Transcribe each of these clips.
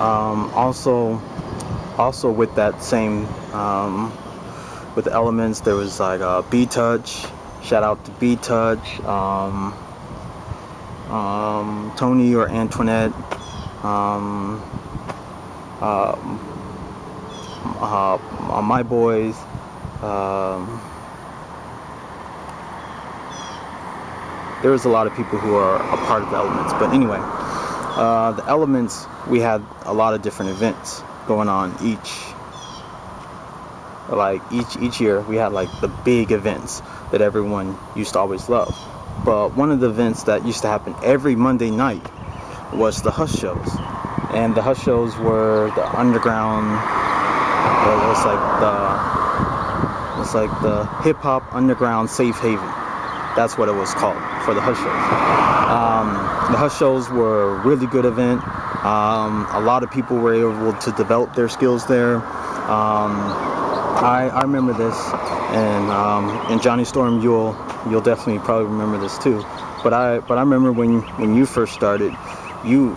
Also with that same with the elements, there was like B Touch. Shout out to B Touch, Tony or Antoinette, um, my boys. There was a lot of people who are a part of the elements, but anyway, the elements, we had a lot of different events going on each year. We had like the big events that everyone used to always love. But one of the events that used to happen every Monday night was the Hush shows. And the Hush shows were the underground, it was like the hip hop underground safe haven. That's what it was called for the Hush shows. The Hush shows were a really good event. A lot of people were able to develop their skills there. I remember this, and Johnny Storm, you'll definitely probably remember this too. But I remember when you first started, you,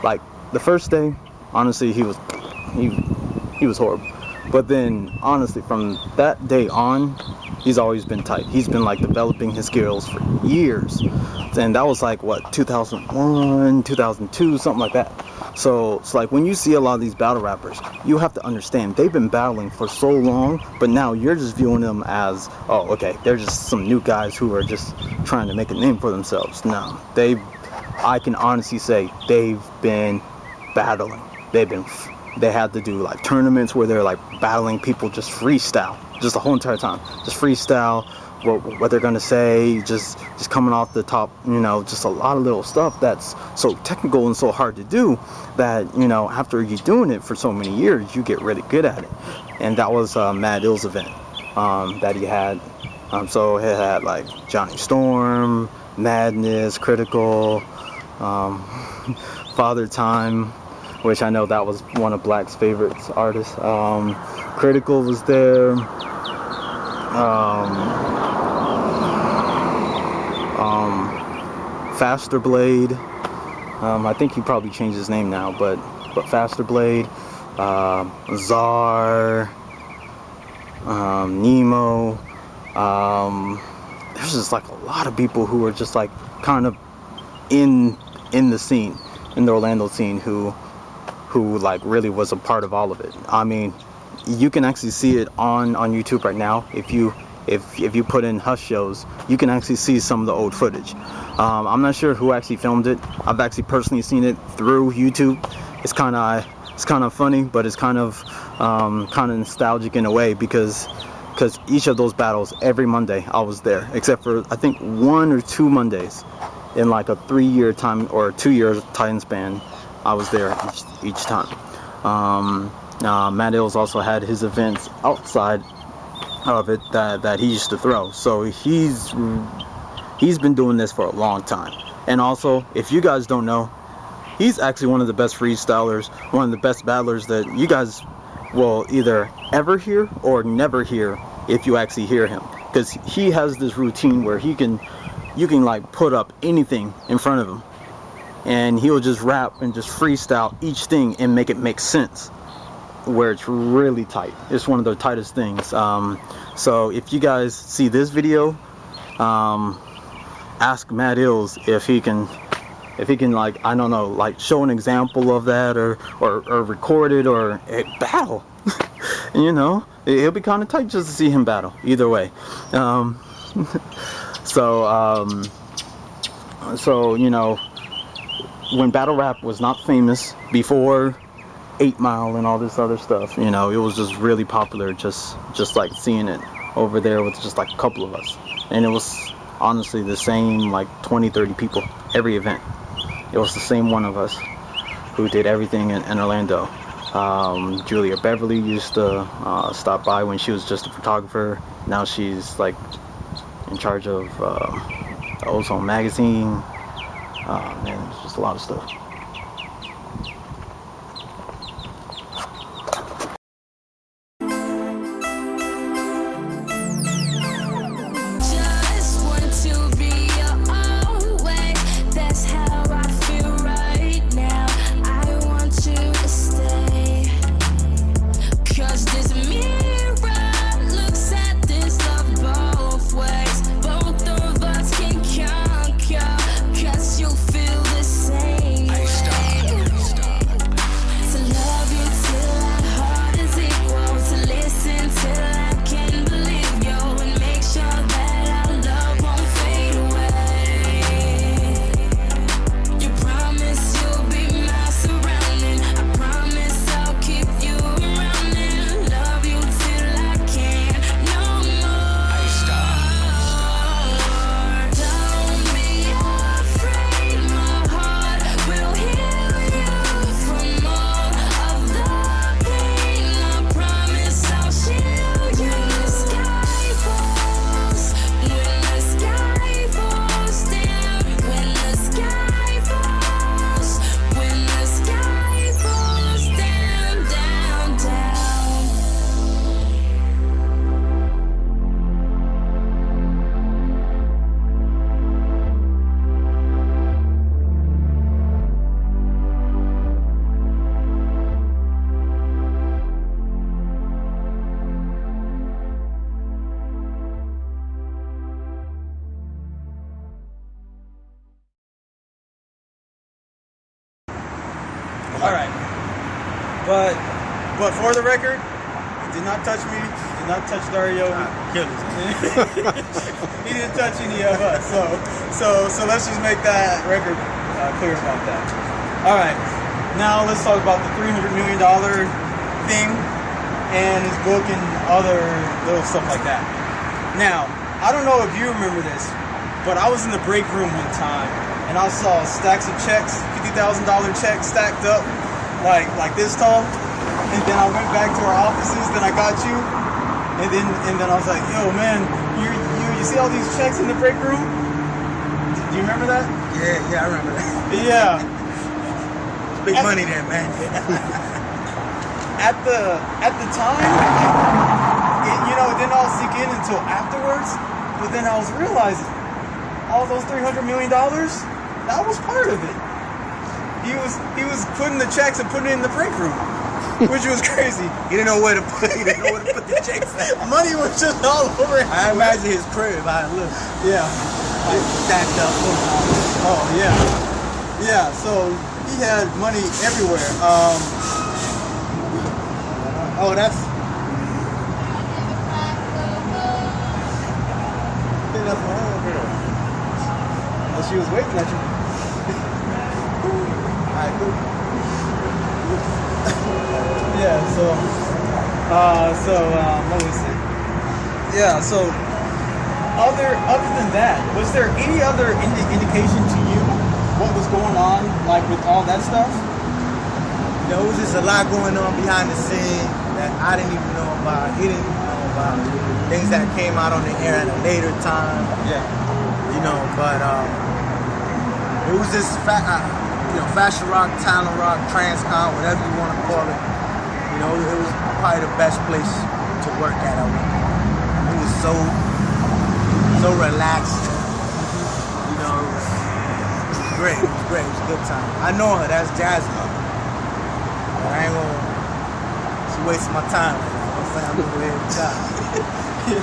like, the first day, honestly, he was horrible. But then honestly, from that day on, he's always been tight. He's been like developing his skills for years, and that was like what, 2001, 2002, something like that. So it's like when you see a lot of these battle rappers, you have to understand they've been battling for so long, but now you're just viewing them as, oh, okay, they're just some new guys who are just trying to make a name for themselves. No, I can honestly say they've been battling. They had to do like tournaments where they're like battling people just freestyle, just the whole entire time, just freestyle. What they're gonna say, just coming off the top, just a lot of little stuff that's so technical and so hard to do that, after you're doing it for so many years, you get really good at it. And that was Mad Ill's event that he had. So it had like Johnny Storm, Madness, Critical, Father Time, which I know that was one of Black's favorite artists. Critical was there. Faster Blade. I think he probably changed his name now, but Faster Blade, Czar, Nemo. There's just like a lot of people who were just like kind of in the scene, in the Orlando scene, who like really was a part of all of it. I mean, you can actually see it on YouTube right now. If you put in Hush shows, you can actually see some of the old footage. I'm not sure who actually filmed it. I've actually personally seen it through YouTube. It's kind of funny, but it's kind of nostalgic in a way, because each of those battles, every Monday I was there, except for I think 1 or 2 Mondays in like a 3-year time or 2-year time span. I was there each time. Matt Ills also had his events outside of it that he used to throw. So he's been doing this for a long time. And also, if you guys don't know, he's actually one of the best freestylers, one of the best battlers that you guys will either ever hear or never hear if you actually hear him. Because he has this routine where you can like put up anything in front of him, and he'll just rap and just freestyle each thing and make it make sense, where it's really tight. It's one of the tightest things. So if you guys see this video, ask Matt Ills if he can like, I don't know, like show an example of that, or record it, or battle. It'll be kind of tight just to see him battle. Either way. So when battle rap was not famous before 8 Mile and all this other stuff, it was just really popular, just like seeing it over there with just like a couple of us. And it was honestly the same like 20-30 people every event. It was the same one of us who did everything in Orlando. Julia Beverly used to stop by when she was just a photographer. Now she's like in charge of Ozone magazine. Man, it's just a lot of stuff. All right. But for the record, he did not touch me. Did not touch Dario. Kill us. He didn't touch any of us. So let's just make that record clear about that. All right. Now let's talk about the $300 million thing and his book and other little stuff like that. Now, I don't know if you remember this, but I was in the break room one time and I saw stacks of checks, $50,000 checks stacked up like this tall. And then I went back to our offices, then I got you. And then I was like, yo man, you see all these checks in the break room? Do you remember that? Yeah, I remember that. Yeah. Big money there, man. At the time, it didn't all sink in until afterwards. But then I was realizing, all those $300 million, that was part of it. He was putting the checks and putting it in the break room, which was crazy. He didn't know where to put. He didn't know where to put the checks at. Money was just all over it. I imagine his crib. I look. Yeah. Like stacked up. Oh yeah. Yeah. So he had money everywhere. Oh, that's. That's my own girl. Oh, she was waiting at you. Alright, cool. Yeah, let me see. Yeah, so other than that, was there any other indication to you what was going on, like with all that stuff? There was just a lot going on behind the scene that I didn't even know about. He didn't even know about. Things that came out on the air at a later time. Yeah. But it was just fashion rock, talent rock, transcon, whatever you want to call it. It was probably the best place to work at. It was so relaxed. It was great. It was great. It was a good time. I know her. That's Jasmine. But I ain't gonna. She wasting my time right now. I'm saying I'm gonna go ahead and try. Okay.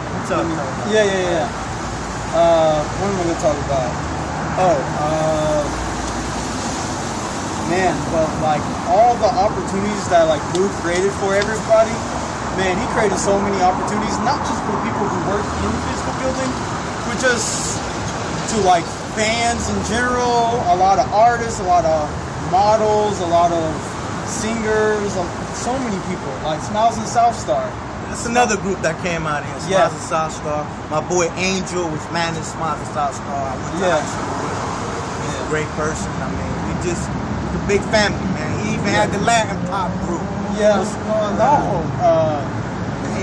What's up? Yeah. What am I gonna talk about? Man, but like all the opportunities that like Blue created for everybody, man, he created so many opportunities, not just for people who work in the physical building, but just to like fans in general, a lot of artists, a lot of models, a lot of singers, so many people, like Smiles and South Star. That's another group that came out here. Smiles and South Star. My boy Angel was managing Smiles and South Star. I went to high school with him. He's a great person. I mean, he's a big family, man. He even had the Latin pop group. Yeah. Man,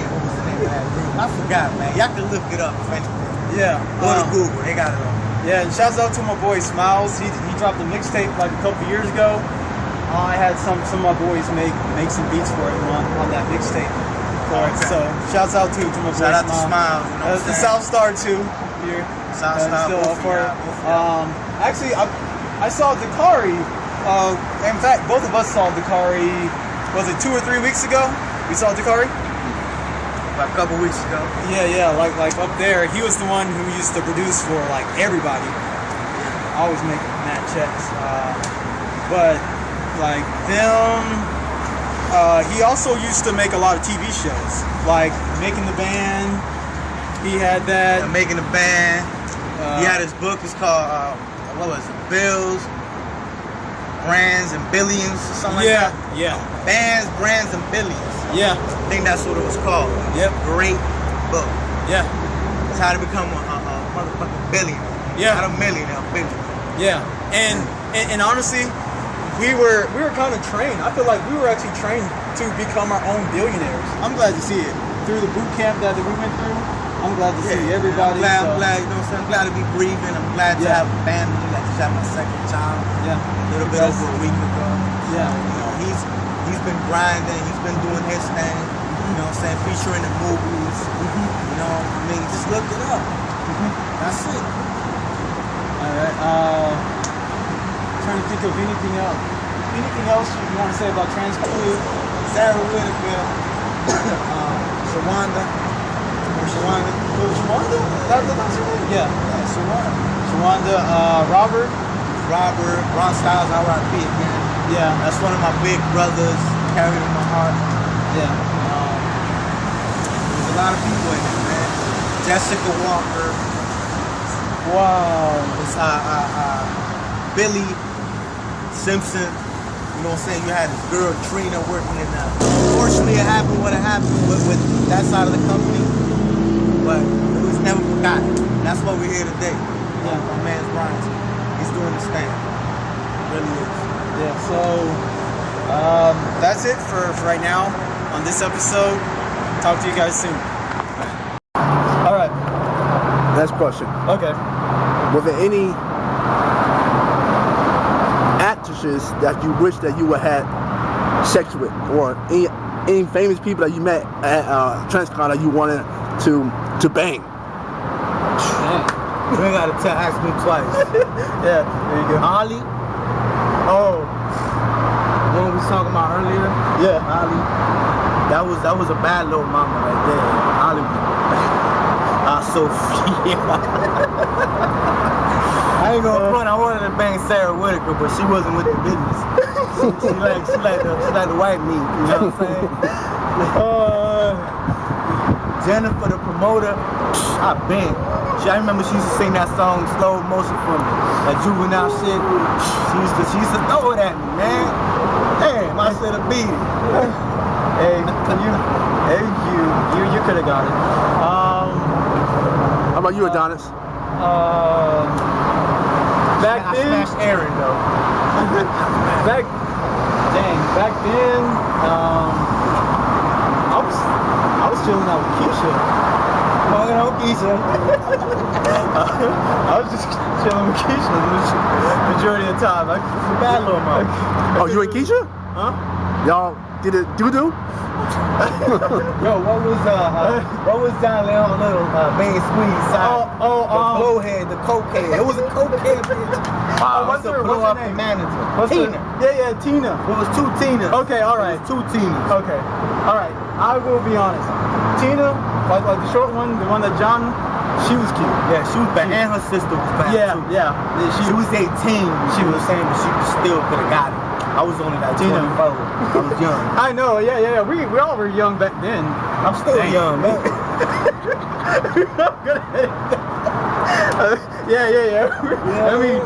what was the name of that group? I forgot, man. Y'all can look it up if anything. Yeah. Go to Google. They got it on. Yeah, and shouts out to my boy Smiles. He dropped a mixtape like a couple years ago. I had some of my boys make some beats for him on that mixtape. Okay. So shouts out to my boy. Shout out to Smiles. The South Star too. Here. South Star. Still up for it. Actually, I saw Dakari. In fact, both of us saw Dakari. Was it 2 or 3 weeks ago? We saw Dakari. About a couple weeks ago. Yeah, like up there. He was the one who used to produce for like everybody. Always make mad checks. But like them, he also used to make a lot of TV shows, like Making the Band. He had that. Making the Band. He had his book. It's called what was it? Bills, Brands, and Billions, or something like that. Yeah. Bands, Brands, and Billions. Yeah. I think that's what it was called. Yep. Great book. Yeah. It's how to become a motherfucking billionaire. Yeah. Not a millionaire, a billionaire. Yeah. And honestly, we were kind of trained. I feel like we were actually trained to become our own billionaires. I'm glad to see it through the boot camp that we went through. I'm glad to see everybody. I'm glad, you know what I'm saying? I'm glad to be breathing. I'm glad to have a family. I just had my second child. Yeah. A little bit over a week ago. Yeah. He's been grinding. He's been doing his thing. You know what I'm saying? Featuring the movies. You know, I mean, just look it up. That's it. All right. Trying to think of anything else. Anything else you want to say about Transcode? Sarah Whitaker, Shawanda. Shawanda? That's her name? Yeah. Shawanda. Shawanda, Robert. Robert, Ron Styles, R.I.P. again. Yeah. That's one of my big brothers, carried in my heart. Yeah. There's a lot of people in it, man. Jessica Walker. Wow. It's Billy Simpson. You know what I'm saying? You had this girl Trina working in that. Unfortunately, it happened what it happened with that side of the company, but it was never forgotten. That's why we're here today. Yeah. My man's Brian. He's doing his thing. It really is. Yeah. So that's it for right now on this episode. Talk to you guys soon. All right. Next question. Okay. Were there any actresses that you wish that you would have sex with, or any famous people that you met at TransCon that you wanted to bang? You ain't gotta ask me twice. Yeah. There you go. Ollie, Oh. the one we was talking about earlier. Yeah. Ollie, that was a bad little mama right there. Ollie, Sophia. I ain't gonna front. I wanted to bang Sarah Whitaker, but she wasn't with the business. She like the white meat. You know what I'm saying? Jennifer, the promoter, I been. I remember she used to sing that song slow motion for me, that juvenile shit. She used to throw it at me, man. Damn, I should have beat it. You could have got it. How about you, Adonis? Back I then, smashed Aaron though. back then, I was chilling out with Keisha. Fucking on Keisha. I was just chilling with Keisha the majority of the time. Bad little mama. Oh, you and Keisha? Huh? Y'all did it doo-doo? Yo, what was John Leon Little main squeeze side? The blowhead, the cokehead. It was a cokehead bitch. Wow. What's her The name? manager. Tina. Yeah, Tina. It was two Tinas. Okay, all right. It was two Tinas. Okay, all right. I will be honest. Tina, like the short one, the one that John, she was cute. Yeah, she was bad. And her sister was bad too. Yeah. She was 18. She was saying, but she still could have got it. I was only like 24. I was young. I know. Yeah. We all were young back then. I'm still young, man. Yeah. I mean,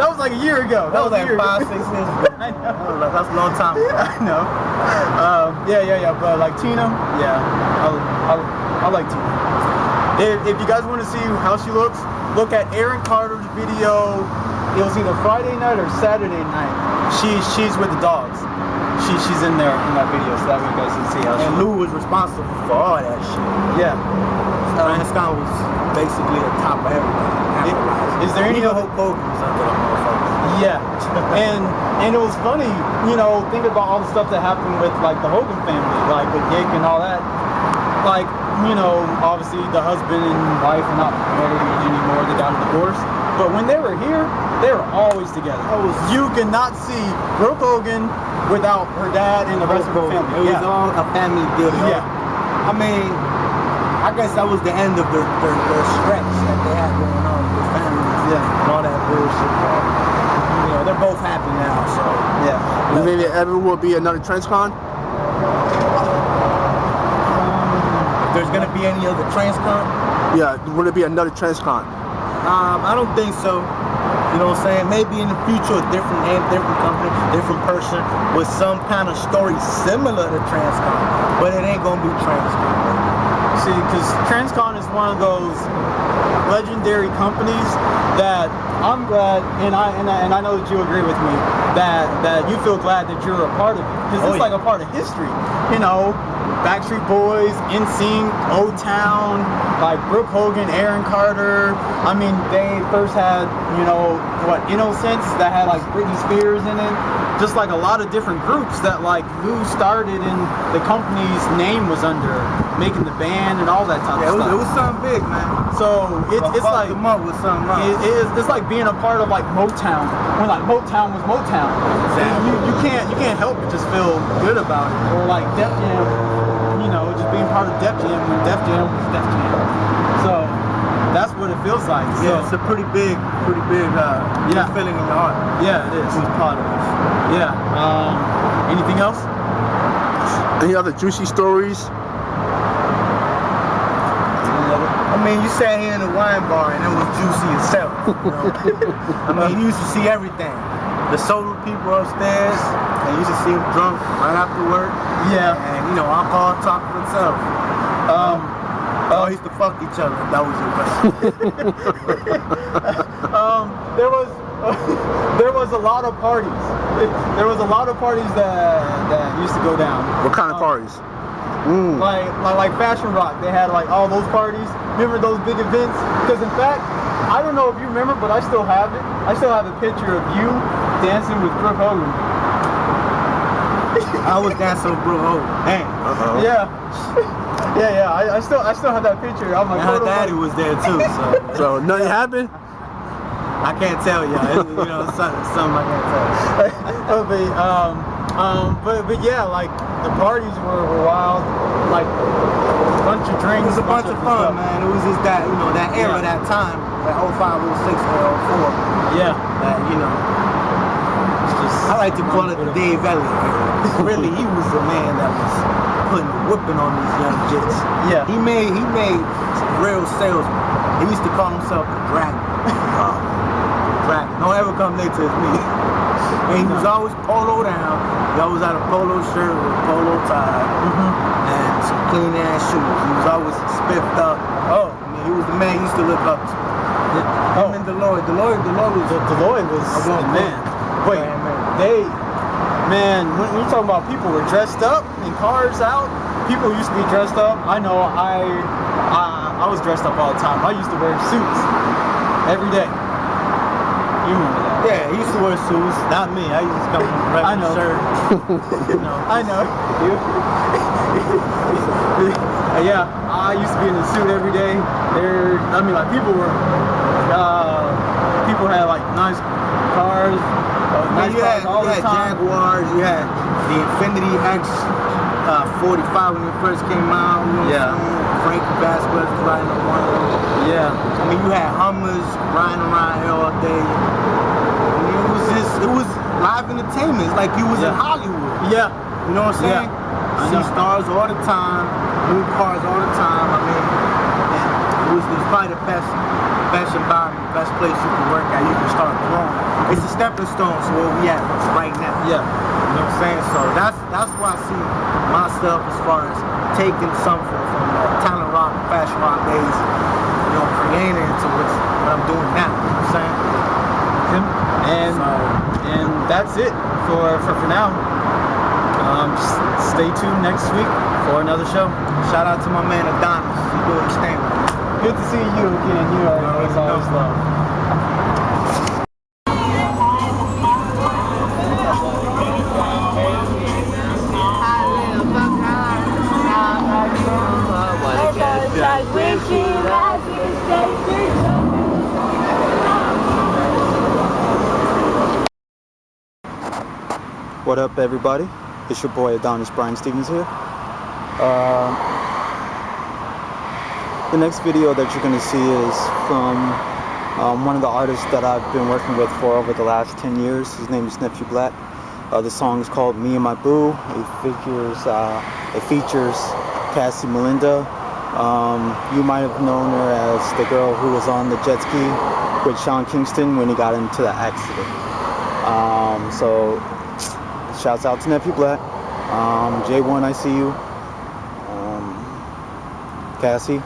that was like a year ago. That was like a year 5, 6 ago. years ago. I know. That's a long time ago. I know. Yeah. But like Tina, yeah, I like Tina. If you guys want to see how she looks, look at Aaron Carter's video. It was either Friday night or Saturday night. She's with the dogs. She's in there in that video, so that way you guys can see how she And Lou was responsible for all that shit. Yeah. TransCon was basically the top of everything. Is there any other? Hulk Hogan was under that motherfucker. Yeah. And it was funny, thinking about all the stuff that happened with like the Hogan family, like with Dick and all that. Like, obviously the husband and wife are not married anymore, they got a divorce. But when they were here, they were always together. You cannot see Brooke Hogan without her dad and the rest of her family. It was all a family deal. Yeah. I mean, I guess that was the end of their stretch that they had going on with their families. Yeah. And all that bullshit. They're both happy now, so. Yeah. You think there ever will be another TransCon? If there's gonna be any other TransCon? Yeah, will there be another TransCon? I don't think so. You know what I'm saying? Maybe in the future, a different name, different company, different person with some kind of story similar to TransCon, but it ain't gonna be TransCon. See, because TransCon is one of those legendary companies that I'm glad, and I know that you agree with me, that you feel glad that you're a part of it, because it's like a part of history. Backstreet Boys, NSYNC, O-Town, like Brooke Hogan, Aaron Carter. I mean, they first had, Innocence that had like Britney Spears in it. Just like a lot of different groups that like Lou started and the company's name was under, making the band and all that type of stuff. It was something big, man. So it's like them up with something else. it's like being a part of like Motown when like Motown was Motown. Exactly. You can't help but just feel good about it. Or like Def Jam, just being part of Def Jam when Def Jam was Def Jam. So that's what what it feels like. Yeah, So, it's a pretty big feeling in your heart. yeah, it is. Who's part of this? Yeah. Anything else? Any other juicy stories? I mean, you sat here in the wine bar and it was juicy itself. You know? I mean, you used to see everything. The sober people upstairs, and you used to see them drunk right after work. Yeah. And, you know, alcohol talk for itself. Y'all used to fuck each other. That was your question. There was a lot of parties. There was a lot of parties that used to go down. What kind of parties? Like Fashion Rock, they had like all those parties. Remember those big events? Because in fact, I don't know if you remember, but I still have it. I still have a picture of you dancing with Brooke Hogan. I was dancing with Brooke Hogan. Dang. Yeah. Yeah. I still have that picture. I'm like, And her daddy was there too. So nothing happened? I can't tell you. You know, something I can't tell. But yeah, like the parties were wild. Like a bunch of drinks. It was a bunch of fun, man. It was just that, you know, that era, that time, that 05, 06, 04. Yeah. That, you know, I like to call it the Dave Elliott era. Really, he was the man that was putting the whipping on these young jits. Yeah. He made real salesmen. He used to call himself the Dragon. Dragon. Don't ever come near to his knee. And he was always polo down. He always had a polo shirt with a polo tie and some clean ass shoes. He was always spiffed up. Oh. I mean, he was the man you used to look up to. Him and Deloitte. Deloitte was the man. Wait, when you're talking about people were dressed up in cars out, people used to be dressed up. I know I was dressed up all the time. I used to wear suits every day. You remember that? Yeah, he used to wear suits. Not me. I used to come with a regular shirt. You know. I know. Yeah, I used to be in a suit every day. Like people had like nice cars. You had Jaguars, you had the Infinity X 45 when it first came out. You know what I'm saying? Frankie Vasquez was riding on one of them. Yeah. I mean, you had Hummers riding around here all day. I mean, it was live entertainment. It's like you was in Hollywood. Yeah. You know what I'm saying? Yeah. See stars all the time, new cars all the time. I mean, it was probably the best environment, best place you can work at. You can start growing. It's a stepping stone to where we at right now. Yeah. You know what I'm saying? So that's why I see myself as far as taking something from the talent rock, fashion rock days, you know, creating it into what I'm doing now. You know what I'm saying? And that's it for now. Just stay tuned next week for another show. Shout out to my man Adonis. He's doing his thing. Good to see you again. You always love. What up, everybody? It's your boy Adonis Brian Stevens here. The next video that you're going to see is from one of the artists that I've been working with for over the last 10 years. His name is Nephew Black. The song is called Me and My Boo. It features Cassie Melinda. You might have known her as the girl who was on the jet ski with Sean Kingston when he got into the accident. So shouts out to Nephew Black. J1, I see you. Cassie.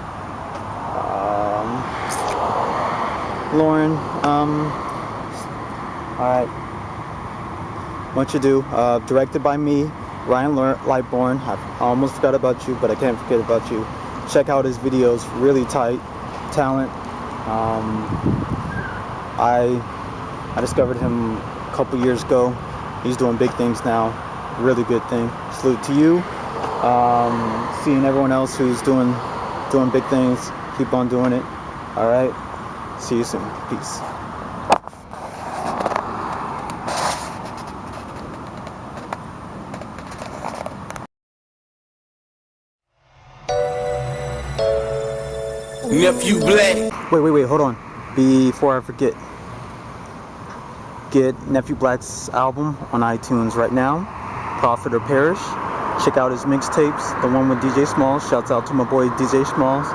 Lauren. Alright. What you do. Directed by me, Ryan Lightborn. I almost forgot about you, but I can't forget about you. Check out his videos. Really tight. Talent. I discovered him a couple years ago. He's doing big things now. Really good thing. Salute to you. Seeing everyone else who's doing big things. Keep on doing it. Alright. See you soon. Peace. Nephew Black. Wait, hold on. Before I forget, get Nephew Black's album on iTunes right now, Profit or Perish. Check out his mixtapes, the one with DJ Smalls. Shouts out to my boy DJ Smalls.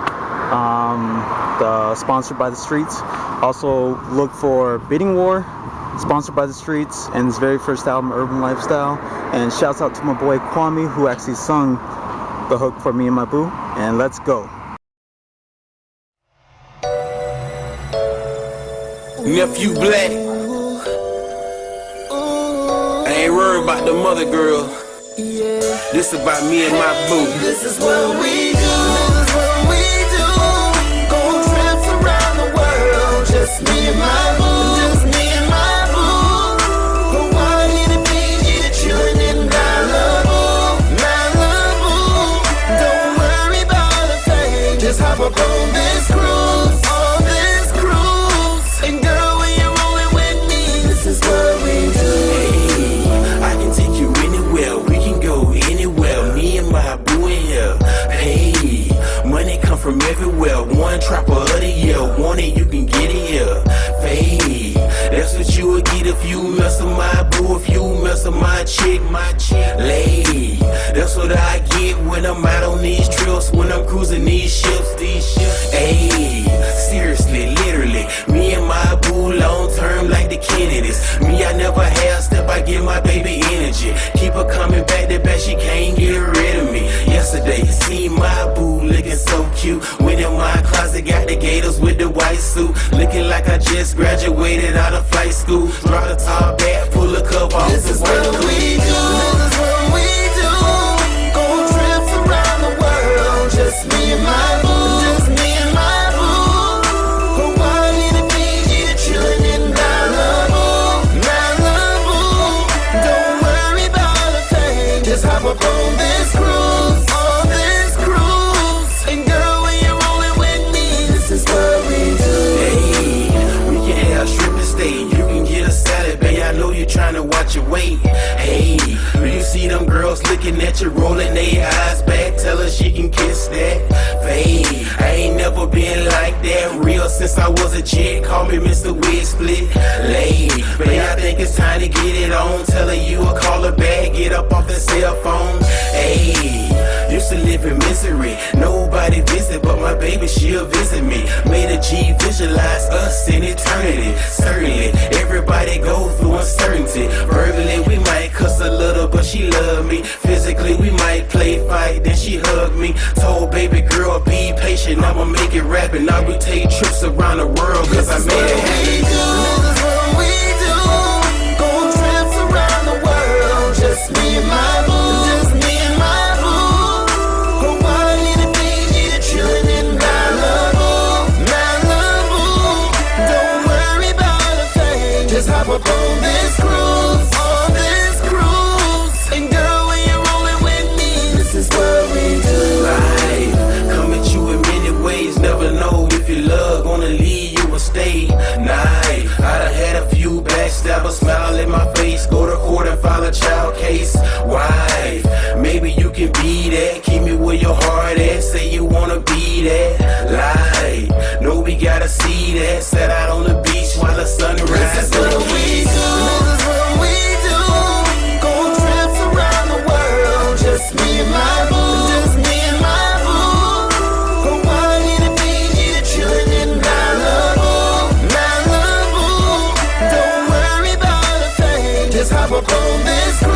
The Sponsored by the Streets. Also look for Bidding War, Sponsored by the Streets, and his very first album, Urban Lifestyle. And shouts out to my boy Kwame, who actually sung the hook for me and my boo. And let's go. Nephew Black. I ain't worried about the mother girl. This about me and my boo. This is what we do. This is what we do. Go trips around the world. Just me and my boo. Just me and my boo. Hawaii to Fiji to chillin' in Malibu. Malibu. Don't worry about a thing. Just hop up on this cruise. On this cruise. And girl, when you're rolling with me, this is what we do. Hey, I can take you anywhere. We can go anywhere. Me and my boo in here. Hey, money come from everywhere. One trapper of the year. Want it, you can get it here. Hey, that's what you would get if you mess with my boo. If you mess with my chick, lady. That's what I get when I'm out on these trips. When I'm cruising these ships. Hey, seriously, literally. Me and my boo long term like the Kennedys. Me, I never half step, I give my baby energy. Keep her coming back to back, she can't get rid of me. Yesterday, see my boo looking so cute. Went in my closet, got the gators with the white suit. Looking like I just graduated out of flight school. Drop the top back, pull the cover off. This is what we do. This is what we do. Go trips around the world. Just me and my boo. Just me and my boo. Hawaii to Fiji to chillin' in Malibu. Malibu. Don't worry about a thing. Just hop up on this cruise. On this cruise. And girl, when you're rolling with me, this is what we do. Hey, we can have shrimp and steak. You can get a salad, babe. I know you're trying to watch your weight. Hey, do you see them girls looking at you, rolling their eyes back? Tell her she can kiss that. Babe, I ain't never been like that. Real since I was a chick. Call me Mr. Wig Split. Lay, babe, I think it's time to get it on. Tell her you a call her back. Get up off the cell phone. Hey, used to live in misery. Nobody visit, but my baby, she'll visit me. Made a G visualize us in eternity. Certainly, everybody go through uncertainty. Verbally, we might cuss a little, but she love me. Physically, we might play fight, then she hug me. Told baby girl, be patient, I'ma make it rapping. Now we take trips around the world, cause I made it happen. This is what we do. Go trips around the world. Just me and my boo. Just me and my boo. Hawaii to Fiji to chillin' in Malibu. Malibu. Don't worry about a thing. Just hop up on this cruise. On this cruise. And girl, when you're rolling with me, this is what we do. Life come at you in many ways. Never know if your love gonna leave you or stay. Night, I done had a few backstabbers smile in my face. Go to court and file a child case. Why? Maybe you can be that. Keep me where your heart at. Say you wanna be that. Lie, no, we gotta see that. Sat out on the beach while the sun rises. This is what we do. This is what we do. Go trips around the world. Just me and my boo. Just me and my boo. Hawaii to Fiji to chillin' in Malibu. Malibu. Don't worry about a thing. Just hop up on this cruise.